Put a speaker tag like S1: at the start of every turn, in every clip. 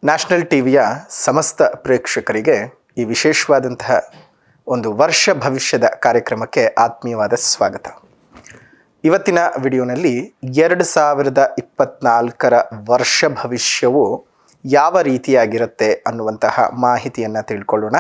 S1: National ಟಿವಿಯ ಸಮಸ್ತ ಪ್ರೇಕ್ಷಕರಿಗೆ ಈ ವಿಶೇಷವಾದಂತಹ ಒಂದು ವರ್ಷ ಭವಿಷ್ಯದ ಕಾರ್ಯಕ್ರಮಕ್ಕೆ ಆತ್ಮೀಯವಾದ ಸ್ವಾಗತ. ಇವತ್ತಿನ ವಿಡಿಯೋನಲ್ಲಿ 2024ರ ವರ್ಷ ಭವಿಷ್ಯವು ಯಾವ ರೀತಿಯಾಗಿರುತ್ತೆ ಅನ್ನುವಂತಹ ಮಾಹಿತಿಯನ್ನು ತಿಳ್ಕೊಳ್ಳೋಣ.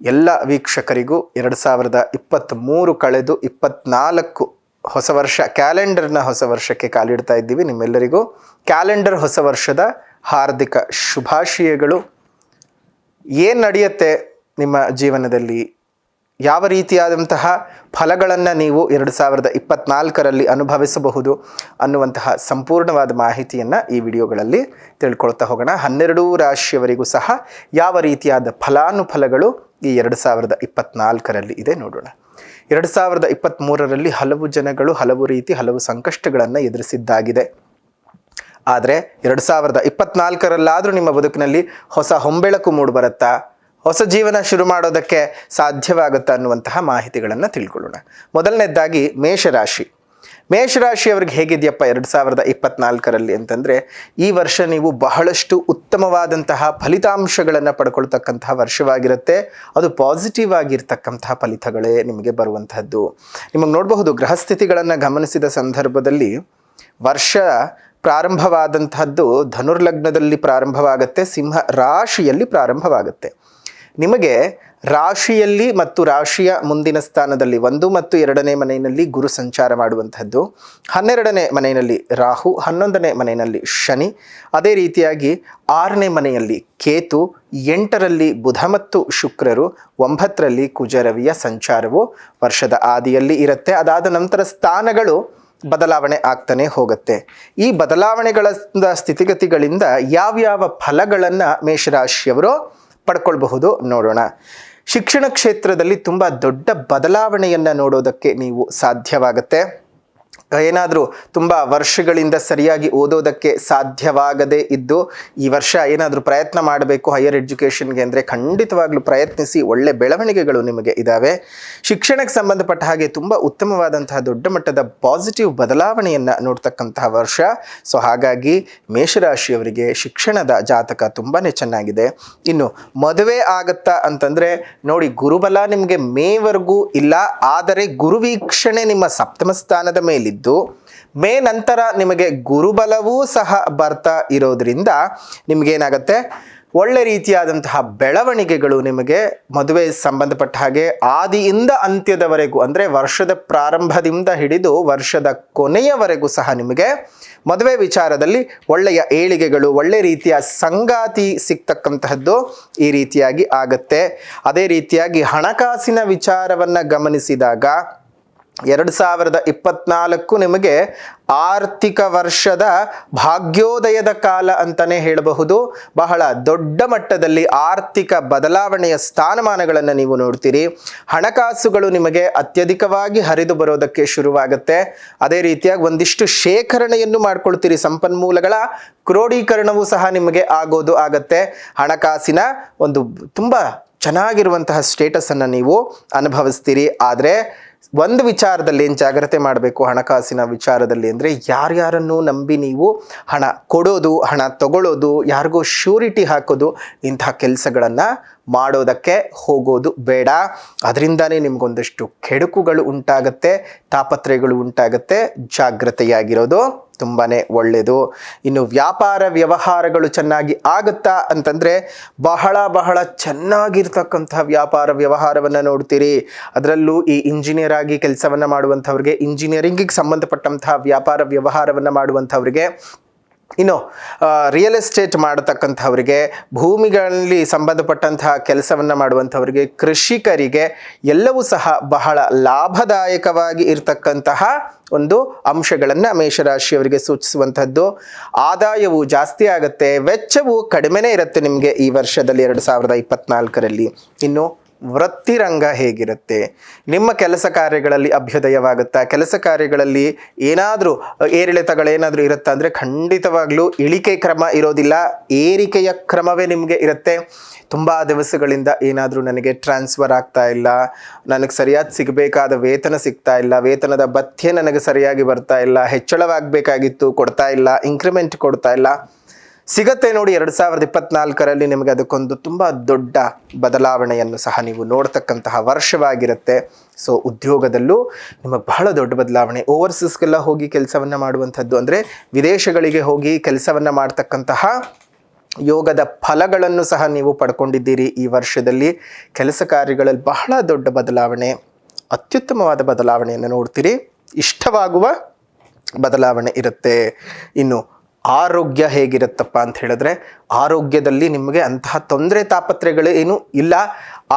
S1: ಎಲ್ಲ ವೀಕ್ಷಕರಿಗೂ 2023 ಕಳೆದು 24 ಹೊಸ ವರ್ಷ, ಕ್ಯಾಲೆಂಡರ್ನ ಹೊಸ ವರ್ಷಕ್ಕೆ ಕಾಲಿಡ್ತಾ ಇದ್ದೀವಿ. ನಿಮ್ಮೆಲ್ಲರಿಗೂ ಕ್ಯಾಲೆಂಡರ್ ಹೊಸ ವರ್ಷದ ಹಾರ್ದಿಕ ಶುಭಾಶಯಗಳು. ಏನು ನಡೆಯುತ್ತೆ ನಿಮ್ಮ ಜೀವನದಲ್ಲಿ, ಯಾವ ರೀತಿಯಾದಂತಹ ಫಲಗಳನ್ನು ನೀವು 2024ರಲ್ಲಿ ಅನುಭವಿಸಬಹುದು ಅನ್ನುವಂತಹ ಸಂಪೂರ್ಣವಾದ ಮಾಹಿತಿಯನ್ನು ಈ ವಿಡಿಯೋಗಳಲ್ಲಿ ತಿಳ್ಕೊಳ್ತಾ ಹೋಗೋಣ. 12 ರಾಶಿಯವರಿಗೂ ಸಹ ಯಾವ ರೀತಿಯಾದ ಫಲಾನುಫಲಗಳು ಈ 2024ರಲ್ಲಿ ಇದೆ ನೋಡೋಣ. 2023ರಲ್ಲಿ ಹಲವು ಜನಗಳು ಹಲವು ಸಂಕಷ್ಟಗಳನ್ನು ಎದುರಿಸಿದ್ದಾಗಿದೆ. ಆದರೆ 2024ರಲ್ಲಾದರೂ ನಿಮ್ಮ ಬದುಕಿನಲ್ಲಿ ಹೊಸ ಹೊಂಬೆಳಕು ಮೂಡಿಬರುತ್ತಾ, ಹೊಸ ಜೀವನ ಶುರು ಮಾಡೋದಕ್ಕೆ ಸಾಧ್ಯವಾಗುತ್ತಾ ಅನ್ನುವಂತಹ ಮಾಹಿತಿಗಳನ್ನು ತಿಳ್ಕೊಳ್ಳೋಣ. ಮೊದಲನೇದಾಗಿ ಮೇಷರಾಶಿಯವ್ರಿಗೆ ಹೇಗಿದೆಯಪ್ಪ 2024ರಲ್ಲಿ ಅಂತಂದರೆ, ಈ ವರ್ಷ ನೀವು ಬಹಳಷ್ಟು ಉತ್ತಮವಾದಂತಹ ಫಲಿತಾಂಶಗಳನ್ನು ಪಡ್ಕೊಳ್ತಕ್ಕಂತಹ ವರ್ಷವಾಗಿರುತ್ತೆ. ಅದು ಪಾಸಿಟಿವ್ ಆಗಿರ್ತಕ್ಕಂತಹ ಫಲಿತಗಳೇ ನಿಮಗೆ ಬರುವಂತಹದ್ದು. ನಿಮಗೆ ನೋಡಬಹುದು, ಗ್ರಹಸ್ಥಿತಿಗಳನ್ನು ಗಮನಿಸಿದ ಸಂದರ್ಭದಲ್ಲಿ ವರ್ಷ ಪ್ರಾರಂಭವಾದಂತಹದ್ದು ಧನುರ್ಲಗ್ನದಲ್ಲಿ ಪ್ರಾರಂಭವಾಗುತ್ತೆ, ಸಿಂಹ ರಾಶಿಯಲ್ಲಿ ಪ್ರಾರಂಭವಾಗುತ್ತೆ. ನಿಮಗೆ ರಾಶಿಯಲ್ಲಿ ಮತ್ತು ರಾಶಿಯ ಮುಂದಿನ ಸ್ಥಾನದಲ್ಲಿ 1 ಮತ್ತು 2ನೇ ಮನೆಯಲ್ಲಿ ಗುರು ಸಂಚಾರ ಮಾಡುವಂಥದ್ದು, 12ನೇ ಮನೆಯಲ್ಲಿ ರಾಹು, 11ನೇ ಮನೆಯಲ್ಲಿ ಶನಿ, ಅದೇ ರೀತಿಯಾಗಿ 6ನೇ ಮನೆಯಲ್ಲಿ ಕೇತು, 8ರಲ್ಲಿ ಬುಧ ಮತ್ತು ಶುಕ್ರರು, 9ರಲ್ಲಿ ಕುಜರವಿಯ ಸಂಚಾರವು ವರ್ಷದ ಆದಿಯಲ್ಲಿ ಇರುತ್ತೆ. ಅದಾದ ನಂತರ ಸ್ಥಾನಗಳು ಬದಲಾವಣೆ ಆಗ್ತಾನೆ ಹೋಗುತ್ತೆ. ಈ ಬದಲಾವಣೆಗಳ ಸ್ಥಿತಿಗತಿಗಳಿಂದ ಯಾವ್ಯಾವ ಫಲಗಳನ್ನು ಮೇಷರಾಶಿಯವರು ಪಡ್ಕೊಳ್ಬಹುದು ನೋಡೋಣ. ಶಿಕ್ಷಣ ಕ್ಷೇತ್ರದಲ್ಲಿ ತುಂಬ ದೊಡ್ಡ ಬದಲಾವಣೆಯನ್ನು ನೋಡೋದಕ್ಕೆ ನೀವು ಸಾಧ್ಯವಾಗುತ್ತೆ. ಏನಾದರೂ ತುಂಬ ವರ್ಷಗಳಿಂದ ಸರಿಯಾಗಿ ಓದೋದಕ್ಕೆ ಸಾಧ್ಯವಾಗದೇ ಇದ್ದು ಈ ವರ್ಷ ಏನಾದರೂ ಪ್ರಯತ್ನ ಮಾಡಬೇಕು ಹೈಯರ್ ಎಜುಕೇಷನ್ಗೆ ಅಂದರೆ ಖಂಡಿತವಾಗ್ಲೂ ಪ್ರಯತ್ನಿಸಿ, ಒಳ್ಳೆ ಬೆಳವಣಿಗೆಗಳು ನಿಮಗೆ ಇದ್ದಾವೆ. ಶಿಕ್ಷಣಕ್ಕೆ ಸಂಬಂಧಪಟ್ಟ ಹಾಗೆ ತುಂಬ ಉತ್ತಮವಾದಂತಹ ದೊಡ್ಡ ಮಟ್ಟದ ಪಾಸಿಟಿವ್ ಬದಲಾವಣೆಯನ್ನು ನೋಡ್ತಕ್ಕಂತಹ ವರ್ಷ. ಸೊ ಹಾಗಾಗಿ ಮೇಷರಾಶಿಯವರಿಗೆ ಶಿಕ್ಷಣದ ಜಾತಕ ತುಂಬಾ ಚೆನ್ನಾಗಿದೆ. ಇನ್ನು ಮದುವೆ ಆಗತ್ತಾ ಅಂತಂದರೆ ನೋಡಿ, ಗುರುಬಲ ನಿಮಗೆ ಮೇವರೆಗೂ ಇಲ್ಲ, ಆದರೆ ಗುರುವೀಕ್ಷಣೆ ನಿಮ್ಮ ಸಪ್ತಮ ಸ್ಥಾನದ ಮೇಲಿದ್ದು ಮೇ ನಂತರ ನಿಮಗೆ ಗುರುಬಲವೂ ಸಹ ಬರ್ತಾ ಇರೋದ್ರಿಂದ ನಿಮಗೇನಾಗತ್ತೆ, ಒಳ್ಳೆ ರೀತಿಯಾದಂತಹ ಬೆಳವಣಿಗೆಗಳು ನಿಮಗೆ ಮದುವೆ ಸಂಬಂಧಪಟ್ಟ ಹಾಗೆ ಆದಿಯಿಂದ ಅಂತ್ಯದವರೆಗೂ, ಅಂದರೆ ವರ್ಷದ ಪ್ರಾರಂಭದಿಂದ ಹಿಡಿದು ವರ್ಷದ ಕೊನೆಯವರೆಗೂ ಸಹ ನಿಮಗೆ ಮದುವೆ ವಿಚಾರದಲ್ಲಿ ಒಳ್ಳೆಯ ಏಳಿಗೆಗಳು, ಒಳ್ಳೆ ರೀತಿಯ ಸಂಗಾತಿ ಸಿಗ್ತಕ್ಕಂತಹದ್ದು ಈ ರೀತಿಯಾಗಿ ಆಗತ್ತೆ. ಅದೇ ರೀತಿಯಾಗಿ ಹಣಕಾಸಿನ ವಿಚಾರವನ್ನು ಗಮನಿಸಿದಾಗ 2024 ನಿಮಗೆ ಆರ್ಥಿಕ ವರ್ಷದ ಭಾಗ್ಯೋದಯದ ಕಾಲ ಅಂತಲೇ ಹೇಳಬಹುದು. ಬಹಳ ದೊಡ್ಡ ಮಟ್ಟದಲ್ಲಿ ಆರ್ಥಿಕ ಬದಲಾವಣೆಯ ಸ್ಥಾನಮಾನಗಳನ್ನು ನೀವು ನೋಡ್ತೀರಿ. ಹಣಕಾಸುಗಳು ನಿಮಗೆ ಅತ್ಯಧಿಕವಾಗಿ ಹರಿದು ಬರೋದಕ್ಕೆ ಶುರುವಾಗುತ್ತೆ. ಅದೇ ರೀತಿಯಾಗಿ ಒಂದಿಷ್ಟು ಶೇಖರಣೆಯನ್ನು ಮಾಡ್ಕೊಳ್ತೀರಿ, ಸಂಪನ್ಮೂಲಗಳ ಕ್ರೋಢೀಕರಣವೂ ಸಹ ನಿಮಗೆ ಆಗತ್ತೆ. ಹಣಕಾಸಿನ ಒಂದು ತುಂಬ ಚೆನ್ನಾಗಿರುವಂತಹ ಸ್ಟೇಟಸನ್ನು ನೀವು ಅನುಭವಿಸ್ತೀರಿ. ಆದರೆ ಒಂದು ವಿಚಾರದಲ್ಲಿ ಏನು ಜಾಗ್ರತೆ ಮಾಡಬೇಕು ಹಣಕಾಸಿನ ವಿಚಾರದಲ್ಲಿ ಅಂದರೆ, ಯಾರ್ಯಾರನ್ನು ನಂಬಿ ನೀವು ಹಣ ಕೊಡೋದು, ಹಣ ತಗೊಳ್ಳೋದು, ಯಾರಿಗೋ ಶ್ಯೂರಿಟಿ ಹಾಕೋದು, ಇಂತಹ ಕೆಲಸಗಳನ್ನು ಮಾಡೋದಕ್ಕೆ ಹೋಗೋದು ಬೇಡ. ಅದರಿಂದನೇ ನಿಮಗೊಂದಷ್ಟು ಕೆಡುಕುಗಳು ಉಂಟಾಗತ್ತೆ, ತಾಪತ್ರಯಗಳು ಉಂಟಾಗತ್ತೆ. ಜಾಗ್ರತೆಯಾಗಿರೋದು ತುಂಬಾ ಒಳ್ಳೆಯದು. ಇನ್ನು ವ್ಯಾಪಾರ ವ್ಯವಹಾರಗಳು ಚೆನ್ನಾಗಿ ಆಗುತ್ತಾ ಅಂತಂದರೆ, ಬಹಳ ಚೆನ್ನಾಗಿರ್ತಕ್ಕಂತಹ ವ್ಯಾಪಾರ ವ್ಯವಹಾರವನ್ನು ನೋಡ್ತೀರಿ. ಅದರಲ್ಲೂ ಈ ಇಂಜಿನಿಯರ್ ಆಗಿ ಕೆಲಸವನ್ನು ಮಾಡುವಂಥವ್ರಿಗೆ, ಇಂಜಿನಿಯರಿಂಗಿಗೆ ಸಂಬಂಧಪಟ್ಟಂತಹ ವ್ಯಾಪಾರ ವ್ಯವಹಾರವನ್ನು ಮಾಡುವಂಥವ್ರಿಗೆ, ಇನ್ನು ರಿಯಲ್ ಎಸ್ಟೇಟ್ ಮಾಡತಕ್ಕಂಥವರಿಗೆ, ಭೂಮಿಗಳಲ್ಲಿ ಸಂಬಂಧಪಟ್ಟಂತಹ ಕೆಲಸವನ್ನು ಮಾಡುವಂಥವರಿಗೆ, ಕೃಷಿಕರಿಗೆ ಎಲ್ಲವೂ ಸಹ ಬಹಳ ಲಾಭದಾಯಕವಾಗಿ ಇರತಕ್ಕಂತಹ ಒಂದು ಅಂಶಗಳನ್ನು ಮೇಷರಾಶಿಯವರಿಗೆ ಸೂಚಿಸುವಂಥದ್ದು. ಆದಾಯವು ಜಾಸ್ತಿ ಆಗುತ್ತೆ, ವೆಚ್ಚವು ಕಡಿಮೆನೇ ಇರುತ್ತೆ ನಿಮಗೆ ಈ ವರ್ಷದಲ್ಲಿ 2024ರಲ್ಲಿ. ಇನ್ನು ವೃತ್ತಿರಂಗ ಹೇಗಿರುತ್ತೆ, ನಿಮ್ಮ ಕೆಲಸ ಕಾರ್ಯಗಳಲ್ಲಿ ಅಭ್ಯುದಯವಾಗುತ್ತಾ, ಕೆಲಸ ಕಾರ್ಯಗಳಲ್ಲಿ ಏನಾದರೂ ಏರಿಳಿತಗಳೇನಾದರೂ ಇರುತ್ತಾ ಅಂದರೆ ಖಂಡಿತವಾಗ್ಲೂ ಇಳಿಕೆ ಕ್ರಮ ಇರೋದಿಲ್ಲ, ಏರಿಕೆಯ ಕ್ರಮವೇ ನಿಮಗೆ ಇರುತ್ತೆ. ತುಂಬ ದಿವಸಗಳಿಂದ ಏನಾದರೂ ನನಗೆ ಟ್ರಾನ್ಸ್ಫರ್ ಆಗ್ತಾ ಇಲ್ಲ, ನನಗೆ ಸರಿಯಾದ ಸಿಗಬೇಕಾದ ವೇತನ ಸಿಗ್ತಾ ಇಲ್ಲ, ವೇತನದ ಭತ್ಯೆ ನನಗೆ ಸರಿಯಾಗಿ ಬರ್ತಾ ಇಲ್ಲ, ಹೆಚ್ಚಳವಾಗಬೇಕಾಗಿತ್ತು ಕೊಡ್ತಾ ಇಲ್ಲ, ಇಂಕ್ರಿಮೆಂಟ್ ಕೊಡ್ತಾ ಇಲ್ಲ, ಸಿಗತ್ತೆ ನೋಡಿ. 2024ರಲ್ಲಿ ನಿಮಗೆ ಅದಕ್ಕೊಂದು ತುಂಬ ದೊಡ್ಡ ಬದಲಾವಣೆಯನ್ನು ಸಹ ನೀವು ನೋಡ್ತಕ್ಕಂತಹ ವರ್ಷವಾಗಿರುತ್ತೆ. ಸೊ ಉದ್ಯೋಗದಲ್ಲೂ ನಿಮಗೆ ಬಹಳ ದೊಡ್ಡ ಬದಲಾವಣೆ. ಓವರ್ಸೀಸ್ಗೆಲ್ಲ ಹೋಗಿ ಕೆಲಸವನ್ನು ಮಾಡುವಂಥದ್ದು, ಅಂದರೆ ವಿದೇಶಗಳಿಗೆ ಹೋಗಿ ಕೆಲಸವನ್ನು ಮಾಡ್ತಕ್ಕಂತಹ ಯೋಗದ ಫಲಗಳನ್ನು ಸಹ ನೀವು ಪಡ್ಕೊಂಡಿದ್ದೀರಿ. ಈ ವರ್ಷದಲ್ಲಿ ಕೆಲಸ ಕಾರ್ಯಗಳಲ್ಲಿ ಬಹಳ ದೊಡ್ಡ ಬದಲಾವಣೆ, ಅತ್ಯುತ್ತಮವಾದ ಬದಲಾವಣೆಯನ್ನು ನೋಡ್ತೀರಿ. ಇಷ್ಟವಾಗುವ ಬದಲಾವಣೆ ಇರುತ್ತೆ. ಇನ್ನು ಆರೋಗ್ಯ ಹೇಗಿರುತ್ತಪ್ಪ ಅಂತ ಹೇಳಿದ್ರೆ, ಆರೋಗ್ಯದಲ್ಲಿ ನಿಮಗೆ ಅಂತಹ ತೊಂದರೆ ತಾಪತ್ರೆಗಳು ಏನೂ ಇಲ್ಲ.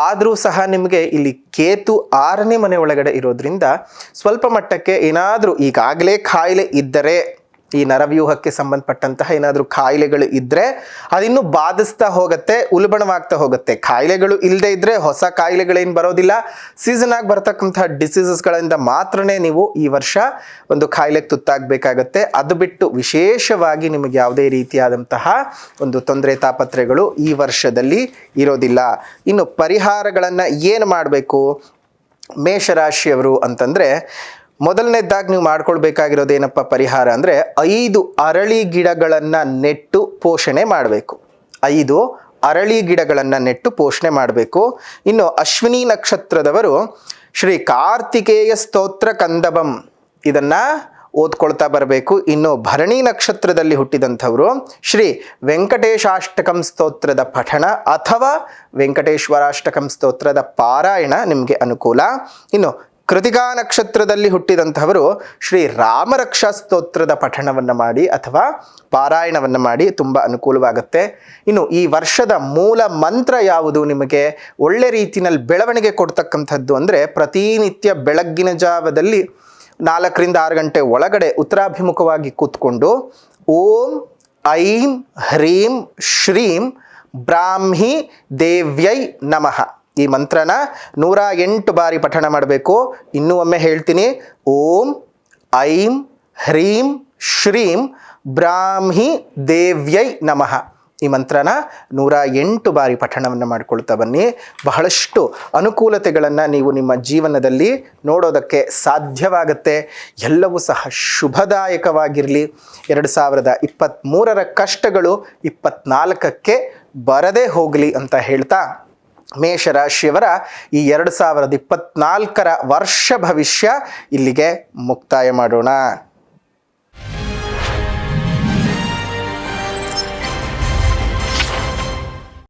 S1: ಆದರೂ ಸಹ ನಿಮಗೆ ಇಲ್ಲಿ ಕೇತು 6ನೇ ಮನೆ ಒಳಗಡೆ ಇರೋದ್ರಿಂದ ಸ್ವಲ್ಪ ಮಟ್ಟಕ್ಕೆ ಏನಾದರೂ ಈಗಾಗಲೇ ಕಾಯಿಲೆ ಇದ್ದರೆ, ಈ ನರವ್ಯೂಹಕ್ಕೆ ಸಂಬಂಧಪಟ್ಟಂತಹ ಏನಾದರೂ ಕಾಯಿಲೆಗಳು ಇದ್ದರೆ ಅದಿನ್ನೂ ಬಾಧಿಸ್ತಾ ಹೋಗುತ್ತೆ, ಉಲ್ಬಣವಾಗ್ತಾ ಹೋಗುತ್ತೆ. ಕಾಯಿಲೆಗಳು ಇಲ್ಲದೆ ಇದ್ದರೆ ಹೊಸ ಕಾಯಿಲೆಗಳೇನು ಬರೋದಿಲ್ಲ. ಸೀಸನ್ ಆಗಿ ಬರ್ತಕ್ಕಂತಹ ಡಿಸೀಸಸ್ಗಳಿಂದ ಮಾತ್ರನೇ ನೀವು ಈ ವರ್ಷ ಒಂದು ಕಾಯಿಲೆಗೆ ತುತ್ತಾಗಬೇಕಾಗತ್ತೆ. ಅದು ಬಿಟ್ಟು ವಿಶೇಷವಾಗಿ ನಿಮಗೆ ಯಾವುದೇ ರೀತಿಯಾದಂತಹ ಒಂದು ತೊಂದರೆ ತಾಪತ್ರೆಗಳು ಈ ವರ್ಷದಲ್ಲಿ ಇರೋದಿಲ್ಲ. ಇನ್ನು ಪರಿಹಾರಗಳನ್ನು ಏನು ಮಾಡಬೇಕು ಮೇಷರಾಶಿಯವರು ಅಂತಂದರೆ, ಮೊದಲನೇದಾಗಿ ನೀವು ಮಾಡ್ಕೊಳ್ಬೇಕಾಗಿರೋದು ಏನಪ್ಪ ಪರಿಹಾರ ಅಂದರೆ, 5 ಅರಳಿ ಗಿಡಗಳನ್ನು ನೆಟ್ಟು ಪೋಷಣೆ ಮಾಡಬೇಕು. 5 ಅರಳಿ ಗಿಡಗಳನ್ನು ನೆಟ್ಟು ಪೋಷಣೆ ಮಾಡಬೇಕು. ಇನ್ನು ಅಶ್ವಿನಿ ನಕ್ಷತ್ರದವರು ಶ್ರೀ ಕಾರ್ತಿಕೇಯ ಸ್ತೋತ್ರ ಕಂದಬಂ ಇದನ್ನು ಓದ್ಕೊಳ್ತಾ ಬರಬೇಕು. ಇನ್ನು ಭರಣಿ ನಕ್ಷತ್ರದಲ್ಲಿ ಹುಟ್ಟಿದಂಥವರು ಶ್ರೀ ವೆಂಕಟೇಶಾಷ್ಟಕಂ ಸ್ತೋತ್ರದ ಪಠಣ ಅಥವಾ ವೆಂಕಟೇಶ್ವರಾಷ್ಟಕಂ ಸ್ತೋತ್ರದ ಪಾರಾಯಣ ನಿಮಗೆ ಅನುಕೂಲ. ಇನ್ನು ಕೃತಿಕಾ ನಕ್ಷತ್ರದಲ್ಲಿ ಹುಟ್ಟಿದಂಥವರು ಶ್ರೀ ರಾಮರಕ್ಷಾ ಸ್ತೋತ್ರದ ಪಠಣವನ್ನು ಮಾಡಿ ಅಥವಾ ಪಾರಾಯಣವನ್ನು ಮಾಡಿ ತುಂಬ ಅನುಕೂಲವಾಗುತ್ತೆ. ಇನ್ನು ಈ ವರ್ಷದ ಮೂಲ ಮಂತ್ರ ಯಾವುದು ನಿಮಗೆ ಒಳ್ಳೆ ರೀತಿಯಲ್ಲಿ ಬೆಳವಣಿಗೆ ಕೊಡ್ತಕ್ಕಂಥದ್ದು ಅಂದರೆ, ಪ್ರತಿನಿತ್ಯ ಬೆಳಗ್ಗಿನ ಜಾವದಲ್ಲಿ 4 ರಿಂದ 6 ಗಂಟೆ ಒಳಗಡೆ ಉತ್ತರಾಭಿಮುಖವಾಗಿ ಕೂತ್ಕೊಂಡು ಓಂ ಐಂ ಹ್ರೀಂ ಶ್ರೀಂ ಬ್ರಾಹ್ಮಿ ದೇವ್ಯೈ ನಮಃ ಈ ಮಂತ್ರನ 108 ಬಾರಿ ಪಠಣ ಮಾಡಬೇಕು. ಇನ್ನೂ ಒಮ್ಮೆ ಹೇಳ್ತೀನಿ, ಓಂ ಐಂ ಹ್ರೀಂ ಶ್ರೀಂ ಬ್ರಾಹ್ಮಿ ದೇವ್ಯೈ ನಮಃ ಈ ಮಂತ್ರನ 108 ಬಾರಿ ಪಠಣವನ್ನು ಮಾಡಿಕೊಳ್ತಾ ಬನ್ನಿ. ಬಹಳಷ್ಟು ಅನುಕೂಲತೆಗಳನ್ನು ನೀವು ನಿಮ್ಮ ಜೀವನದಲ್ಲಿ ನೋಡೋದಕ್ಕೆ ಸಾಧ್ಯವಾಗುತ್ತೆ. ಎಲ್ಲವೂ ಸಹ ಶುಭದಾಯಕವಾಗಿರಲಿ. 2023ರ ಕಷ್ಟಗಳು 24ಕ್ಕೆ ಬರದೇ ಹೋಗಲಿ ಅಂತ ಹೇಳ್ತಾ, ಮೇಷರಾಶಿಯವರ ಈ 2024ರ ವರ್ಷ ಭವಿಷ್ಯ ಇಲ್ಲಿಗೆ ಮುಕ್ತಾಯ ಮಾಡೋಣ.